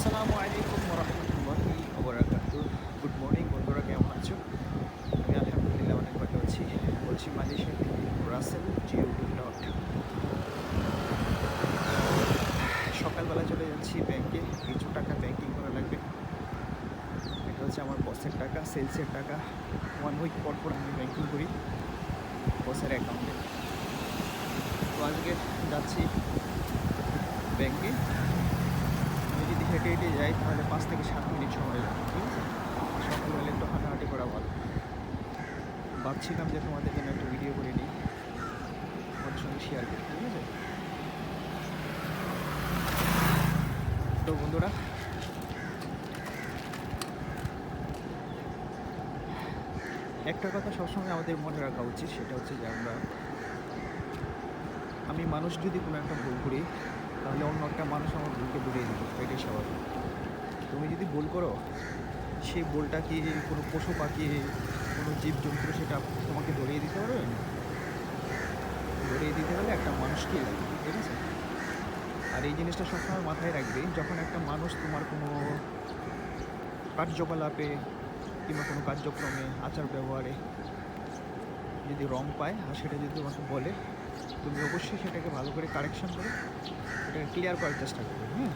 আসসালামু আলাইকুম রহমতুল্লাহি ওবরাকাতুহু। গুড মর্নিং বন্ধুরা, কেমন আছো? আমি আলহামদুলিল্লাহ অনেক ভালো আছি। বলছি মালয়েশিয়া থেকে রাসেল জিওডি ডট। সকালবেলা চলে যাচ্ছি ব্যাংকে, কিছু টাকা ব্যাংকিং করা লাগবে। এটা হচ্ছে আমার বসের টাকা, সেলসের টাকা। 1 উইক পর পর আমি ব্যাংকিং করি বসের অ্যাকাউন্টে। তো আজকে যাচ্ছি ব্যাংকে। আমি যদি হেঁটে হেঁটে যাই তাহলে 5 থেকে 7 মিনিট সময় লাগবে, ঠিক আছে? সকালবেলা একটু হাঁটাহাঁটি করা ভালো। ভাবছিলাম যে তোমাদের জন্য একটা ভিডিও করে নিই, তোমাদের সঙ্গে শেয়ার করি, ঠিক আছে? তো বন্ধুরা, একটা কথা সবসময় আমাদের মনে রাখা উচিত, সেটা হচ্ছে যে আমি মানুষ যদি কোনো একটা ভুল করি তাহলে অন্য একটা মানুষ আমার ভুলকে ধরিয়ে দিবে, এটাই স্বাভাবিক। তুমি যদি ভুল করো, সেই ভুলটা কি কোনো পশু পাখি, কোনো জীবজন্তু সেটা তোমাকে ধরিয়ে দিতে পারবে না। ধরিয়ে দিতে হলে একটা মানুষকেই লাগবে, ঠিক আছে? আর এই জিনিসটা সবসময় মাথায় রাখবে, যখন একটা মানুষ তোমার কোনো কার্যকলাপে কিংবা কোনো কার্যক্রমে, আচার ব্যবহারে যদি রং পায় আর সেটা যদি তোমাকে বলে, তুমি অবশ্যই সেটাকে ভালো করে কারেকশন করে এটাকে ক্লিয়ার করার চেষ্টা করবে। হ্যাঁ,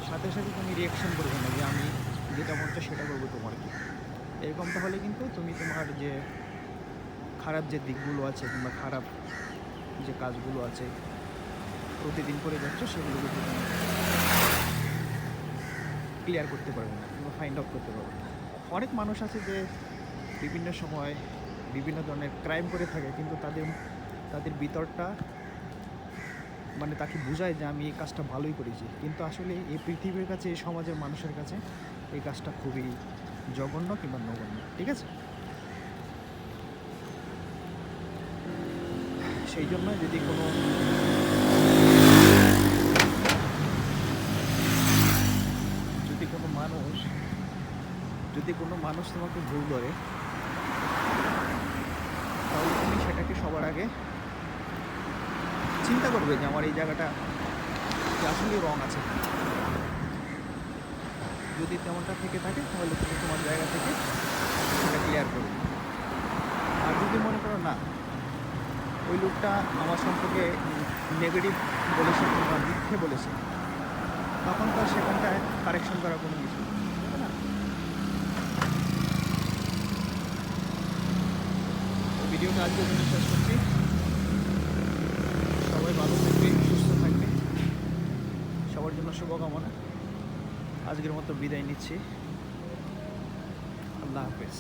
সাথে সাথে তুমি রিয়াকশন করবে না যে আমি যেটা মন চায় সেটা করবো, তোমার কি এরকমটা হলে কিন্তু তুমি তোমার যে খারাপ যে দিকগুলো আছে কিংবা খারাপ যে কাজগুলো আছে প্রতিদিন করে যাচ্ছ, সেগুলোকে তুমি ক্লিয়ার করতে পারবে না কিংবা ফাইন্ড আউট করতে পারবে না। অনেক মানুষ আছে যে বিভিন্ন সময় বিভিন্ন ধরনের ক্রাইম করে থাকে, কিন্তু তাদের তাদের ভিতরটা মানে তাকে বোঝায় যে আমি এই কাজটা ভালোই করেছি, কিন্তু আসলে এই পৃথিবীর কাছে, এই সমাজের মানুষের কাছে এই কাজটা খুবই জঘন্য কিংবা নগণ্য, ঠিক আছে? সেই জন্য যদি কোনো মানুষ যদি কোনো মানুষ তোমাকে ভুল করে, তাহলে তুমি সেটাকে সবার আগে চিন্তা করবে যে আমার এই জায়গাটা আসলে রং আছে। যদি তেমনটা থেকে থাকে তাহলে তুমি তোমার জায়গা থেকে সেটা ক্লিয়ার করবে। আর যদি মনে করো না, ওই লোকটা আমার সম্পর্কে নেগেটিভ বলেছে কিংবা মিথ্যে বলেছে, তখন তো আর সেখানটায় কারেকশন করার কোনো কিছু নেই, তাই না? ভিডিওটা আজকের জন্য শেষ করছি। সবাই ভালো থাকবে, সুস্থ থাকবে, সবার জন্য শুভকামনা। আজকের মতো বিদায় নিচ্ছি। আল্লাহ হাফেজ।